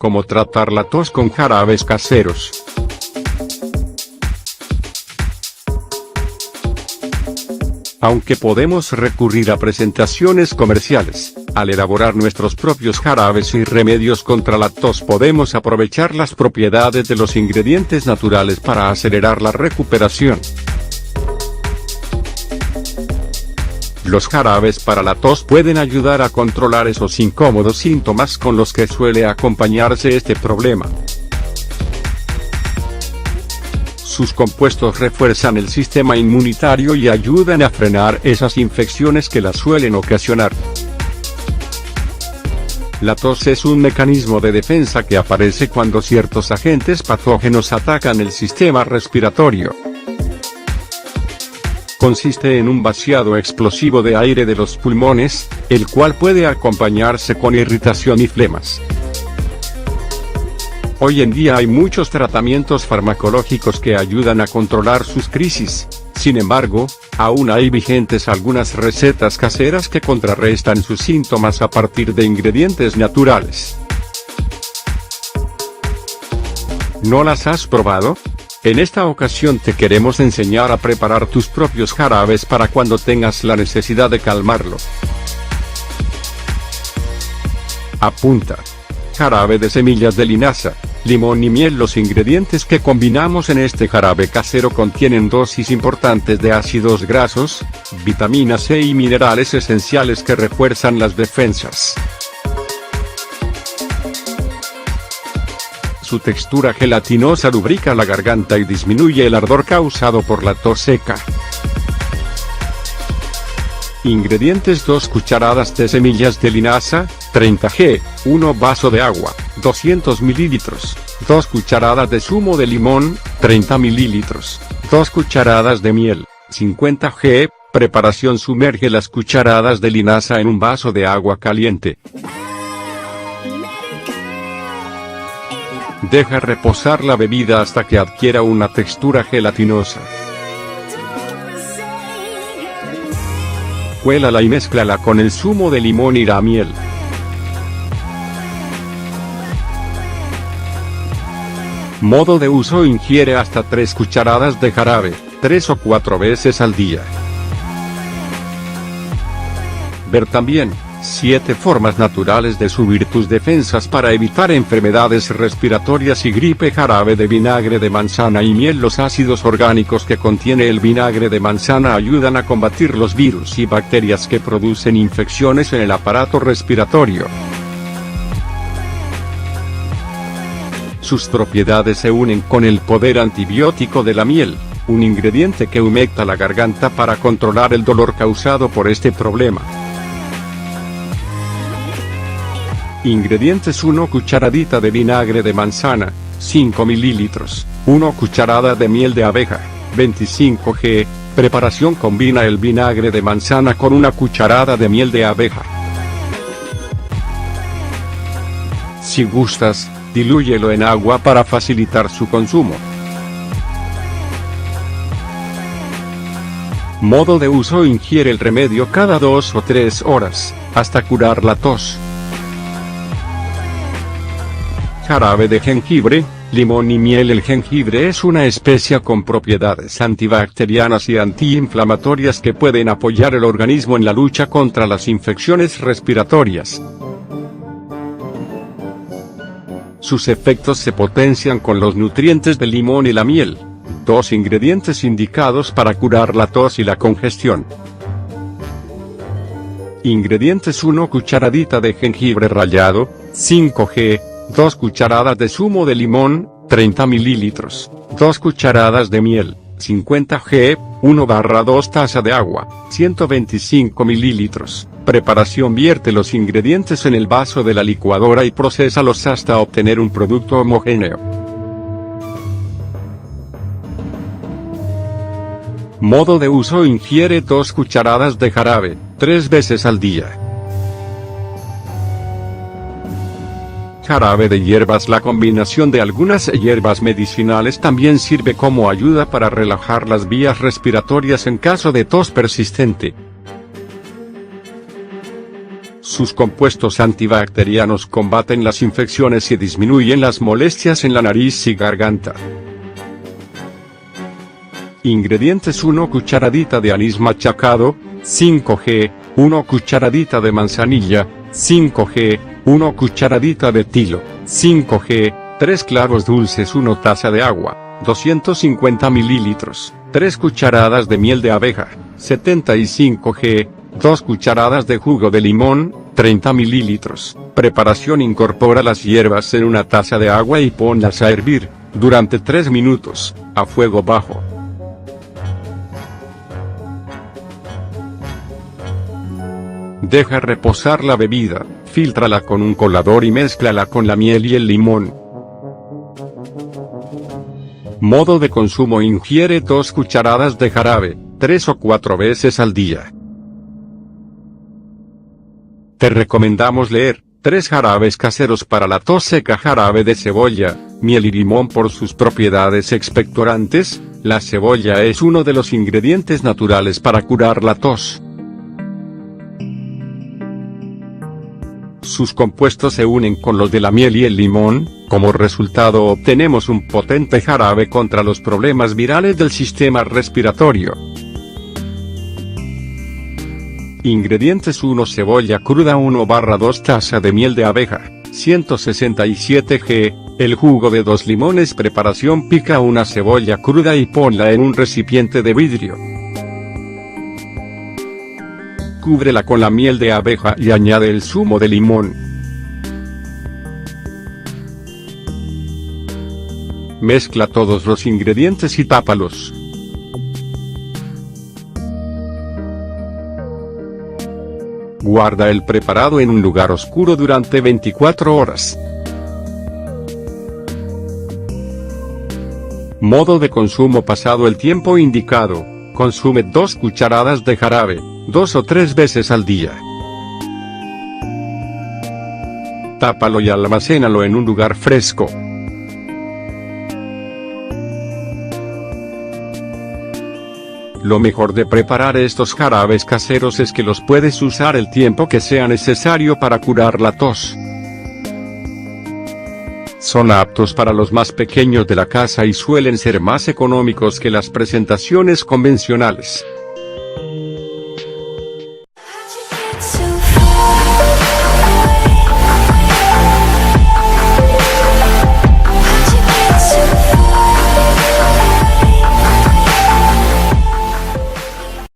Cómo tratar la tos con jarabes caseros. Aunque podemos recurrir a presentaciones comerciales, al elaborar nuestros propios jarabes y remedios contra la tos podemos aprovechar las propiedades de los ingredientes naturales para acelerar la recuperación. Los jarabes para la tos pueden ayudar a controlar esos incómodos síntomas con los que suele acompañarse este problema. Sus compuestos refuerzan el sistema inmunitario y ayudan a frenar esas infecciones que la suelen ocasionar. La tos es un mecanismo de defensa que aparece cuando ciertos agentes patógenos atacan el sistema respiratorio. Consiste en un vaciado explosivo de aire de los pulmones, el cual puede acompañarse con irritación y flemas. Hoy en día hay muchos tratamientos farmacológicos que ayudan a controlar sus crisis, sin embargo, aún hay vigentes algunas recetas caseras que contrarrestan sus síntomas a partir de ingredientes naturales. ¿No las has probado? En esta ocasión te queremos enseñar a preparar tus propios jarabes para cuando tengas la necesidad de calmarlo. Apunta. Jarabe de semillas de linaza, limón y miel. Los ingredientes que combinamos en este jarabe casero contienen dosis importantes de ácidos grasos, vitamina C y minerales esenciales que refuerzan las defensas. Su textura gelatinosa lubrica la garganta y disminuye el ardor causado por la tos seca. Ingredientes: 2 cucharadas de semillas de linaza, 30 g, 1 vaso de agua, 200 ml, 2 cucharadas de zumo de limón, 30 ml, 2 cucharadas de miel, 50 g. Preparación: sumerge las cucharadas de linaza en un vaso de agua caliente. Deja reposar la bebida hasta que adquiera una textura gelatinosa. Cuélala y mézclala con el zumo de limón y la miel. Modo de uso: ingiere hasta 3 cucharadas de jarabe, 3 o 4 veces al día. Ver también: 7 formas naturales de subir tus defensas para evitar enfermedades respiratorias y gripe. Jarabe de vinagre de manzana y miel. Los ácidos orgánicos que contiene el vinagre de manzana ayudan a combatir los virus y bacterias que producen infecciones en el aparato respiratorio. Sus propiedades se unen con el poder antibiótico de la miel, un ingrediente que humecta la garganta para controlar el dolor causado por este problema. Ingredientes: 1 cucharadita de vinagre de manzana, 5 ml, 1 cucharada de miel de abeja, 25 g. Preparación: combina el vinagre de manzana con 1 cucharada de miel de abeja. Si gustas, dilúyelo en agua para facilitar su consumo. Modo de uso: ingiere el remedio cada 2 o 3 horas, hasta curar la tos. Jarabe de jengibre, limón y miel. El jengibre es una especia con propiedades antibacterianas y antiinflamatorias que pueden apoyar el organismo en la lucha contra las infecciones respiratorias. Sus efectos se potencian con los nutrientes del limón y la miel, 2 ingredientes indicados para curar la tos y la congestión. Ingredientes: 1 cucharadita de jengibre rallado, 5 g, 2 cucharadas de zumo de limón, 30 ml, 2 cucharadas de miel, 50 g, 1/2 taza de agua, 125 ml. Preparación: vierte los ingredientes en el vaso de la licuadora y procesalos hasta obtener un producto homogéneo. Modo de uso: ingiere 2 cucharadas de jarabe, 3 veces al día. Jarabe de hierbas. La combinación de algunas hierbas medicinales también sirve como ayuda para relajar las vías respiratorias en caso de tos persistente. Sus compuestos antibacterianos combaten las infecciones y disminuyen las molestias en la nariz y garganta. Ingredientes: 1 cucharadita de anís machacado, 5g, 1 cucharadita de manzanilla, 5g, 1 cucharadita de tilo, 5g, 3 clavos dulces, 1 taza de agua, 250 mililitros, 3 cucharadas de miel de abeja, 75g, 2 cucharadas de jugo de limón, 30 mililitros. Preparación: incorpora las hierbas en una taza de agua y ponlas a hervir, durante 3 minutos, a fuego bajo. Deja reposar la bebida, fíltrala con un colador y mézclala con la miel y el limón. Modo de consumo: ingiere 2 cucharadas de jarabe, 3 o 4 veces al día. Te recomendamos leer 3 jarabes caseros para la tos seca: jarabe de cebolla, miel y limón. Por sus propiedades expectorantes, la cebolla es uno de los ingredientes naturales para curar la tos. Sus compuestos se unen con los de la miel y el limón, como resultado obtenemos un potente jarabe contra los problemas virales del sistema respiratorio. Ingredientes: 1 cebolla cruda, 1/2 taza de miel de abeja, 167 g, el jugo de 2 limones. Preparación: pica una cebolla cruda y ponla en un recipiente de vidrio. Cúbrela con la miel de abeja y añade el zumo de limón. Mezcla todos los ingredientes y tápalos. Guarda el preparado en un lugar oscuro durante 24 horas. Modo de consumo: pasado el tiempo indicado, consume 2 cucharadas de jarabe, 2 o 3 veces al día. Tápalo y almacénalo en un lugar fresco. Lo mejor de preparar estos jarabes caseros es que los puedes usar el tiempo que sea necesario para curar la tos. Son aptos para los más pequeños de la casa y suelen ser más económicos que las presentaciones convencionales.